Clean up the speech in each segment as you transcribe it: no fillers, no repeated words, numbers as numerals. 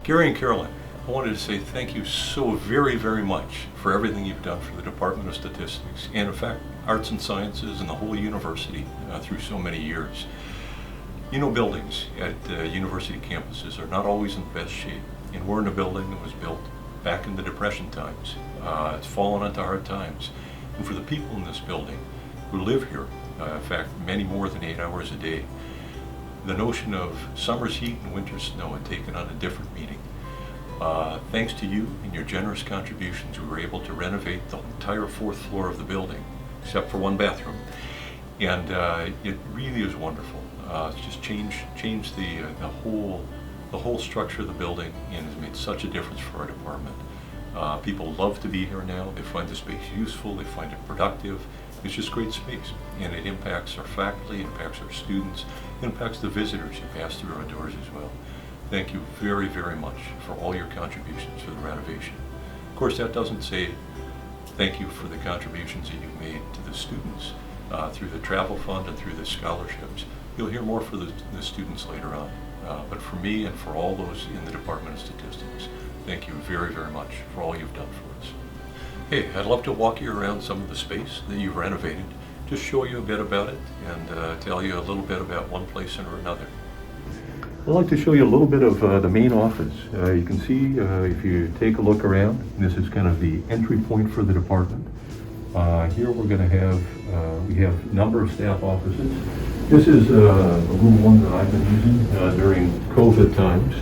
Gary and Carolyn, I wanted to say thank you so very, very much for everything you've done for the Department of Statistics and, in fact, Arts and Sciences and the whole university through so many years. You know, buildings at university campuses are not always in the best shape, and we're in a building that was built back in the Depression times. It's fallen into hard times. And for the people in this building who live here, in fact, many more than 8 hours a day, the notion of summer's heat and winter's snow had taken on a different meaning. Thanks to you and your generous contributions, we were able to renovate the entire 4th floor of the building, except for one bathroom. And it really is wonderful. It's just changed the whole structure of the building and has made such a difference for our department. People love to be here now. They find the space useful. They find it productive. It's just great space, and it impacts our faculty, it impacts our students, it impacts the visitors who pass through our doors as well. Thank you very, very much for all your contributions for the renovation. Of course, that doesn't say thank you for the contributions that you've made to the students through the travel fund and through the scholarships. You'll hear more for the students later on. But for me and for all those in the Department of Statistics, thank you very, very much for all you've done for us. Hey, I'd love to walk you around some of the space that you've renovated, just show you a bit about it and tell you a little bit about one place or another. I'd like to show you a little bit of the main office. You can see if you take a look around, this is kind of the entry point for the department. Here we're going to have, we have a number of staff offices. This is a little one that I've been using during COVID times.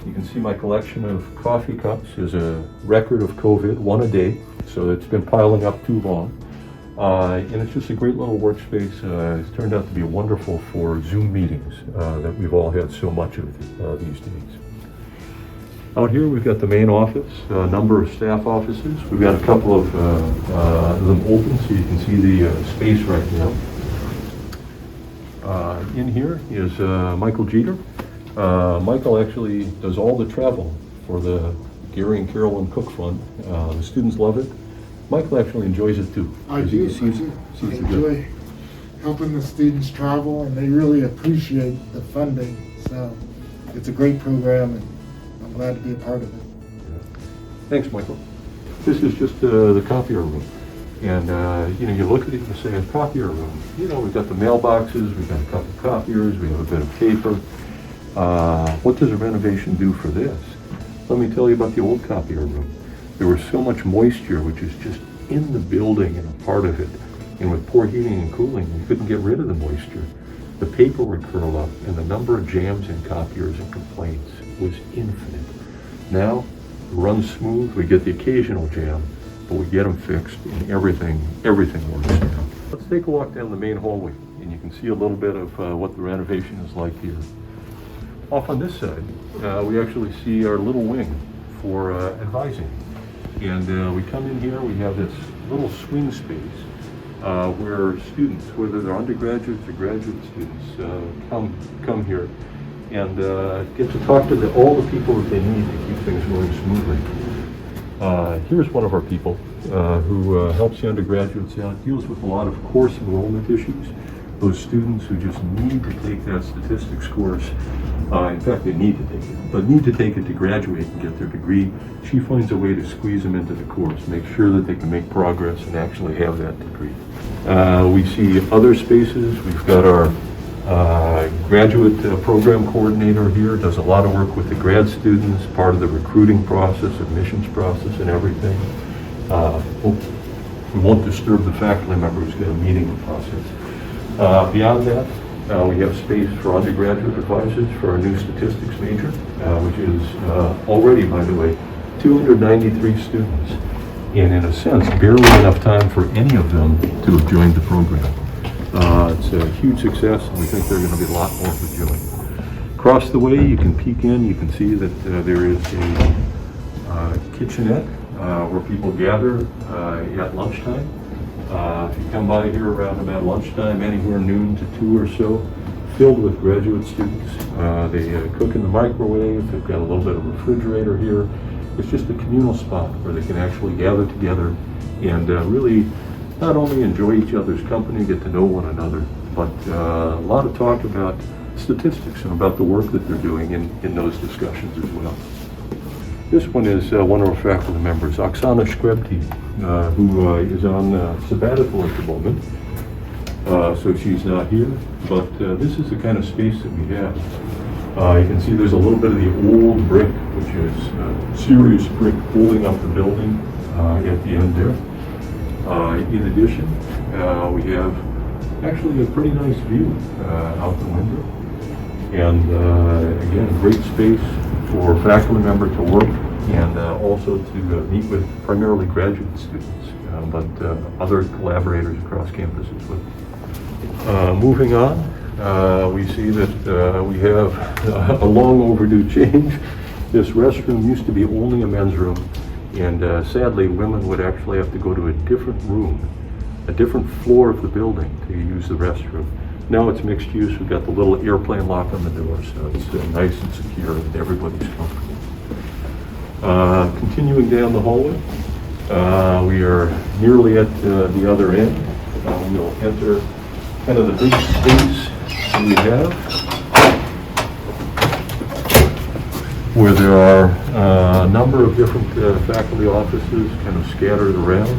You can see my collection of coffee cups is a record of COVID, one a day, so it's been piling up too long. And it's just a great little workspace. It's turned out to be wonderful for Zoom meetings that we've all had so much of these days. Out here we've got the main office, a number of staff offices. We've got a couple of them open so you can see the space right now. In here is Michael Jeter. Michael actually does all the travel for the Gary and Carolyn Koch Fund. The students love it. Michael actually enjoys it too. I do. I enjoy helping the students travel, and they really appreciate the funding. So it's a great program, and I'm glad to be a part of it. Yeah. Thanks, Michael. This is just the copier room. And you know, you look at it and say, a copier room. You know, we've got the mailboxes, we've got a couple of copiers, we have a bit of paper. What does a renovation do for this? Let me tell you about the old copier room. There was so much moisture, which is just in the building and a part of it. And with poor heating and cooling, you couldn't get rid of the moisture. The paper would curl up, and the number of jams in copiers and complaints was infinite. Now, it runs smooth. We get the occasional jam, but we get them fixed, and everything works now. Let's take a walk down the main hallway, and you can see a little bit of what the renovation is like here. Off on this side, we actually see our little wing for advising. And we come in here, we have this little swing space where students, whether they're undergraduates or graduate students, come here and get to talk to all the people that they need to keep things going smoothly. Here's one of our people who helps the undergraduates out, deals with a lot of course enrollment issues. Those students who just need to take that statistics course, in fact they need to take it, but need to take it to graduate and get their degree. She finds a way to squeeze them into the course, make sure that they can make progress and actually have that degree. We see other spaces. We've got our graduate program coordinator here, does a lot of work with the grad students, part of the recruiting process, admissions process and everything. We won't disturb the faculty member who's got a meeting process. Beyond that, we have space for undergraduate advisors for our new statistics major, which is already, by the way, 293 students, and in a sense, barely enough time for any of them to have joined the program. It's a huge success, and we think there are going to be a lot more to join. Across the way, you can peek in, you can see that there is a kitchenette where people gather at lunchtime. If you come by here around about lunchtime, anywhere noon to 2 or so, filled with graduate students. They cook in the microwave. They've got a little bit of refrigerator here. It's just a communal spot where they can actually gather together and really not only enjoy each other's company, get to know one another, but a lot of talk about statistics and about the work that they're doing in those discussions as well. This one is one of our faculty members, Oksana Shkrebty, who is on sabbatical at the moment. So she's not here, but this is the kind of space that we have. You can see there's a little bit of the old brick, which is serious brick holding up the building at the end there. In addition, we have actually a pretty nice view out the window. And again, great space for a faculty member to work and also to meet with primarily graduate students, but other collaborators across campus as well. Moving on, we see that we have a long overdue change. This restroom used to be only a men's room, and sadly women would actually have to go to a different room, a different floor of the building to use the restroom. Now it's mixed use. We've got the little airplane lock on the door, so it's nice and secure and everybody's comfortable. Continuing down the hallway, we are nearly at the other end. We'll enter kind of the big space that we have, where there are a number of different faculty offices kind of scattered around.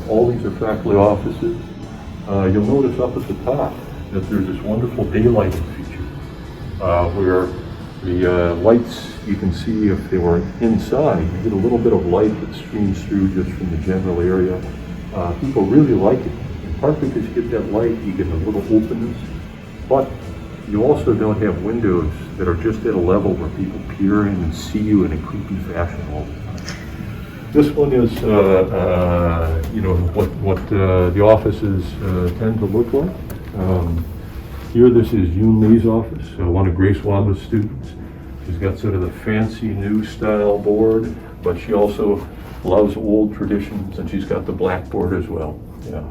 All these are faculty offices. You'll notice up at the top that there's this wonderful daylighting feature where the lights, you can see if they were inside, you get a little bit of light that streams through just from the general area. People really like it, in part because you get that light, you get a little openness, but you also don't have windows that are just at a level where people peer in and see you in a creepy fashion all the time. This one is, you know, what the offices tend to look like. Here, this is Yoon Lee's office, one of Grace Wanda's students. She's got sort of the fancy new style board, but she also loves old traditions, and she's got the blackboard as well. Yeah.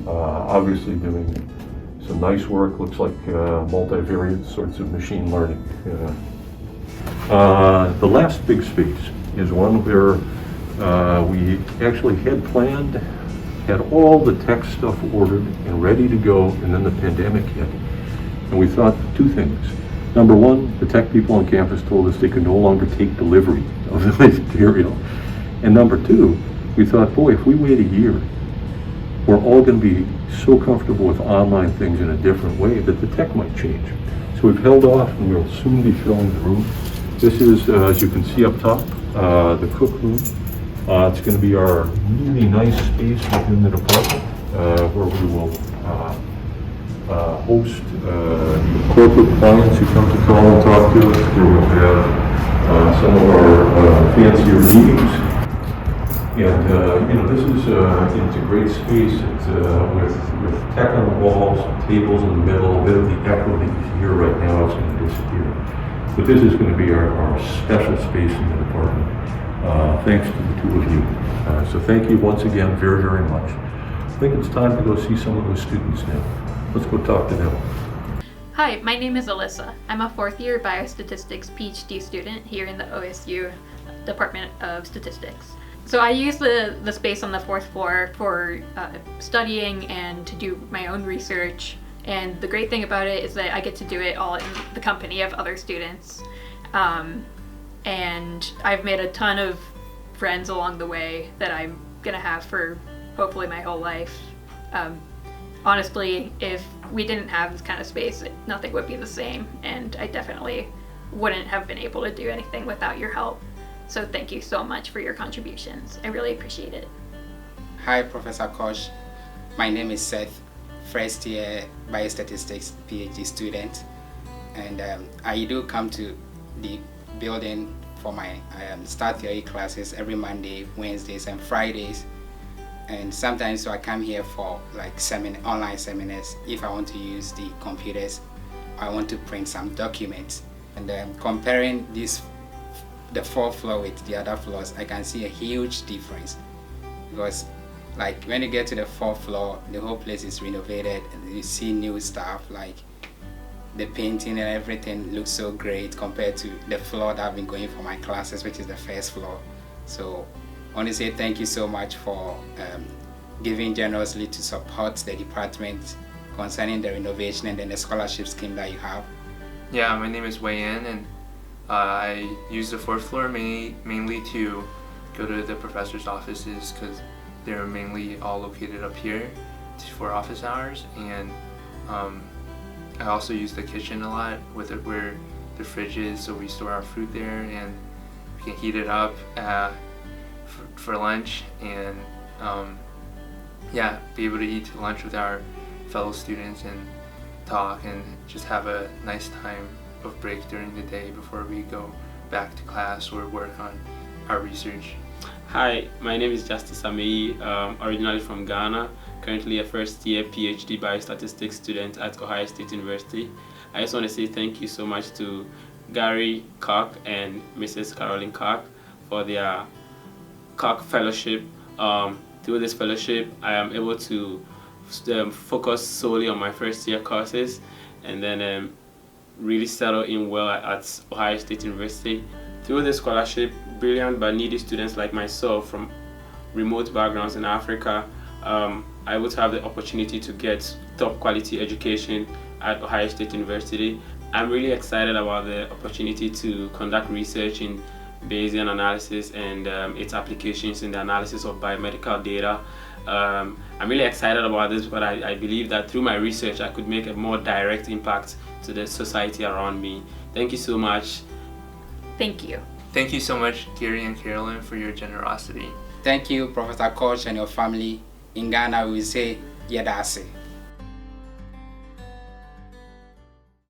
Obviously doing some nice work, looks like multivariate sorts of machine learning. The last big space is one where we actually had planned, had all the tech stuff ordered and ready to go, and then the pandemic hit. And we thought two things. Number one, the tech people on campus told us they could no longer take delivery of the material. And number two, we thought, boy, if we wait a year, we're all going to be so comfortable with online things in a different way that the tech might change. So we've held off, and we'll soon be filling the room. This is, as you can see up top, the cook room. It's going to be our really nice space within the department where we will host corporate clients who come to call and talk to us. Where we'll have some of our fancier meetings. And you know, this is it's a great space. It's with tech on the walls, tables in the middle. A bit of the echo that you hear right now is going to disappear. But this is going to be our special space in the department. Thanks to the two of you. So thank you once again very, very much. I think it's time to go see some of those students now. Let's go talk to them. Hi, my name is Alyssa. I'm a fourth year biostatistics PhD student here in the OSU Department of Statistics. So I use the space on the fourth floor for studying and to do my own research. And the great thing about it is that I get to do it all in the company of other students. And I've made a ton of friends along the way that I'm gonna have for hopefully my whole life. Honestly, if we didn't have this kind of space, nothing would be the same, and I definitely wouldn't have been able to do anything without your help. So thank you so much for your contributions. I really appreciate it. Hi, Professor Koch. My name is Seth, first year biostatistics PhD student, and I do come to the building for my start theory classes every Monday, Wednesdays, and Fridays. And sometimes so I come here for like online seminars if I want to use the computers. I want to print some documents. And comparing the fourth floor with the other floors, I can see a huge difference. Because like when you get to the fourth floor, the whole place is renovated and you see new stuff, like the painting and everything looks so great compared to the floor that I've been going for my classes, which is the first floor. So I want to say thank you so much for giving generously to support the Department concerning the renovation and then the scholarship scheme that you have. Yeah, my name is Wei Yan, and I use the fourth floor mainly to go to the professor's offices because they're mainly all located up here for office hours, and I also use the kitchen a lot with it where the fridge is, so we store our food there and we can heat it up for lunch, and yeah, be able to eat lunch with our fellow students and talk and just have a nice time of break during the day before we go back to class or work on our research. Hi, my name is Justice Ameyi, originally from Ghana, currently a first year PhD biostatistics student at Ohio State University. I just want to say thank you so much to Gary Koch and Mrs. Caroline Koch for their Koch Fellowship. Through this fellowship, I am able to focus solely on my first year courses and then really settle in well at Ohio State University. Through this scholarship, brilliant but needy students like myself from remote backgrounds in Africa are able to have the opportunity to get top quality education at Ohio State University. I'm really excited about the opportunity to conduct research in Bayesian analysis and its applications in the analysis of biomedical data. I'm really excited about this because I believe that through my research I could make a more direct impact to the society around me. Thank you so much. Thank you. Thank you so much, Gary and Carolyn, for your generosity. Thank you, Professor Koch and your family. In Ghana, we say, Yedase.